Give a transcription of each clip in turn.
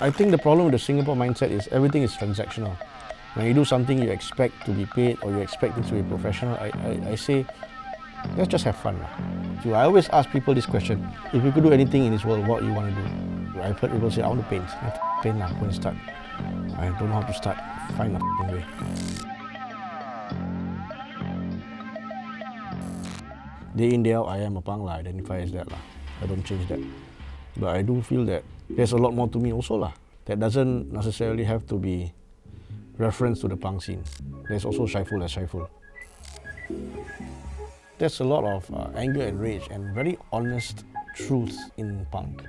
I think the problem with the Singapore mindset is everything is transactional. When you do something you expect to be paid or you expect it to be professional, I say, let's just have fun. So I always ask people this question, if you could do anything in this world, what you want to do? I've heard people say, I want to paint. Paint lah, go and start. I don't know how to start, find a way. Day in, day out, I am a punk, I identify as that. I don't change that. But I do feel that there's a lot more to me also. That doesn't necessarily have to be reference to the punk scene. There's also Shaiful as Shaiful. There's a lot of anger and rage and very honest truth in punk.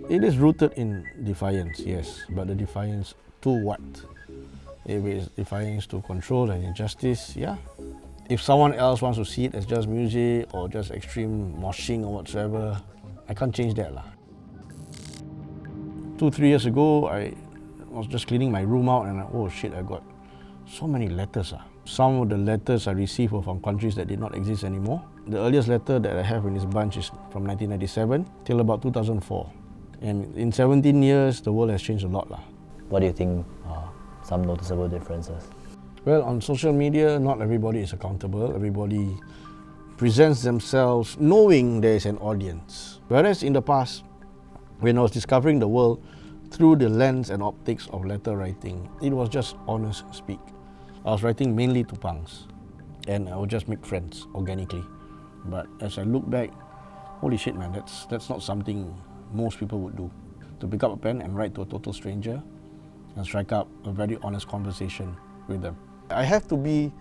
It is rooted in defiance, yes, but the defiance to what? If it's defiance to control and injustice, yeah. If someone else wants to see it as just music or just extreme moshing or whatsoever, I can't change that. 2-3 years ago, I was just cleaning my room out and oh shit, I got so many letters. Some of the letters I received were from countries that did not exist anymore. The earliest letter that I have in this bunch is from 1997 till about 2004. And in 17 years, the world has changed a lot. What do you think are some noticeable differences? Well, on social media, not everybody is accountable. Everybody presents themselves knowing there is an audience. Whereas in the past, when I was discovering the world through the lens and optics of letter writing, it was just honest speak. I was writing mainly to punks, and I would just make friends organically. But as I look back, holy shit man, that's not something most people would do. To pick up a pen and write to a total stranger and strike up a very honest conversation with them. I have to be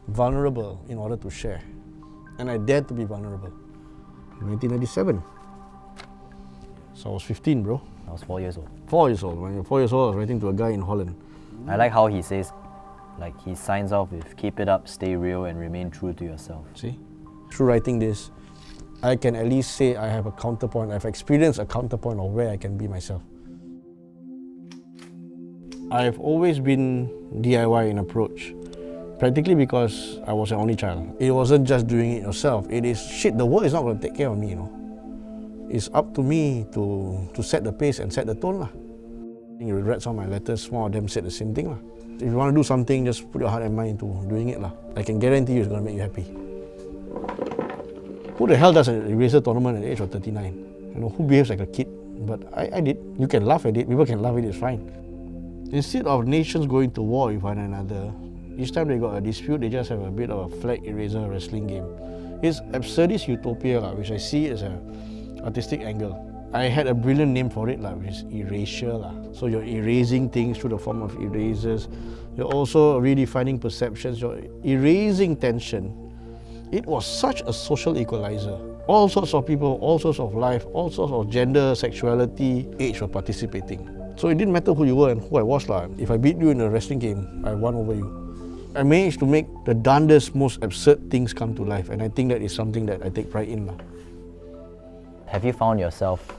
vulnerable in order to share, and I dared to be vulnerable. 1997. So I was 15, bro. I was 4 years old. 4 years old. When you're 4 years old, I was writing to a guy in Holland. I like how he says, he signs off with, keep it up, stay real, and remain true to yourself. See? Through writing this, I can at least say I have a counterpoint, I've experienced a counterpoint of where I can be myself. I've always been DIY in approach, practically because I was an only child. It wasn't just doing it yourself, it is, shit, the world is not going to take care of me, It's up to me to set the pace and set the tone. You read some of my letters, some of them said the same thing. If you want to do something, just put your heart and mind into doing it. I can guarantee you it's going to make you happy. Who the hell does an eraser tournament at the age of 39? Who behaves like a kid? But I did. You can laugh at it, people can laugh at it, it's fine. Instead of nations going to war with one another, each time they got a dispute, they just have a bit of a flag eraser wrestling game. It's absurdist utopia, which I see as an artistic angle. I had a brilliant name for it, which is erasure. So you're erasing things through the form of erasers. You're also redefining perceptions, you're erasing tension. It was such a social equalizer. All sorts of people, all sorts of life, all sorts of gender, sexuality, age were participating. So it didn't matter who you were and who I was. If I beat you in a wrestling game, I won over you. I managed to make the darndest, most absurd things come to life, and I think that is something that I take pride in. Have you found yourself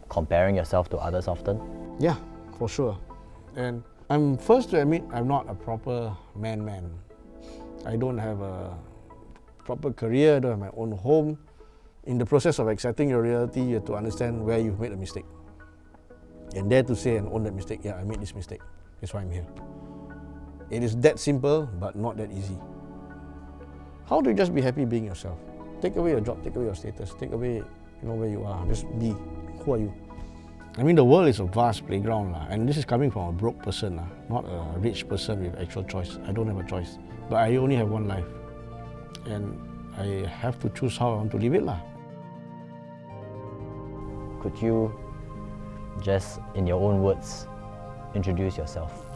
comparing yourself to others often? Yeah, for sure. And I'm first to admit I'm not a proper man. I don't have a proper career, I don't have my own home. In the process of accepting your reality, you have to understand where you've made a mistake. And dare to say and own that mistake. Yeah, I made this mistake. That's why I'm here. It is that simple, but not that easy. How do you just be happy being yourself? Take away your job, take away your status, take away where you are. Just be. Who are you? I mean, the world is a vast playground, and this is coming from a broke person, not a rich person with actual choice. I don't have a choice, but I only have one life, and I have to choose how I want to live it. Could you just, in your own words, introduce yourself?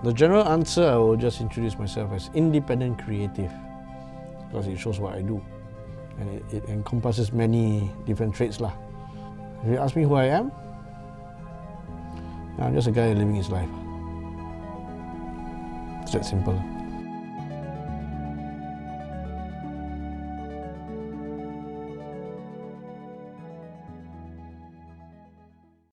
The general answer, I will just introduce myself as independent creative, because it shows what I do, and it encompasses many different traits. If you ask me who I am, I'm just a guy living his life. It's that simple.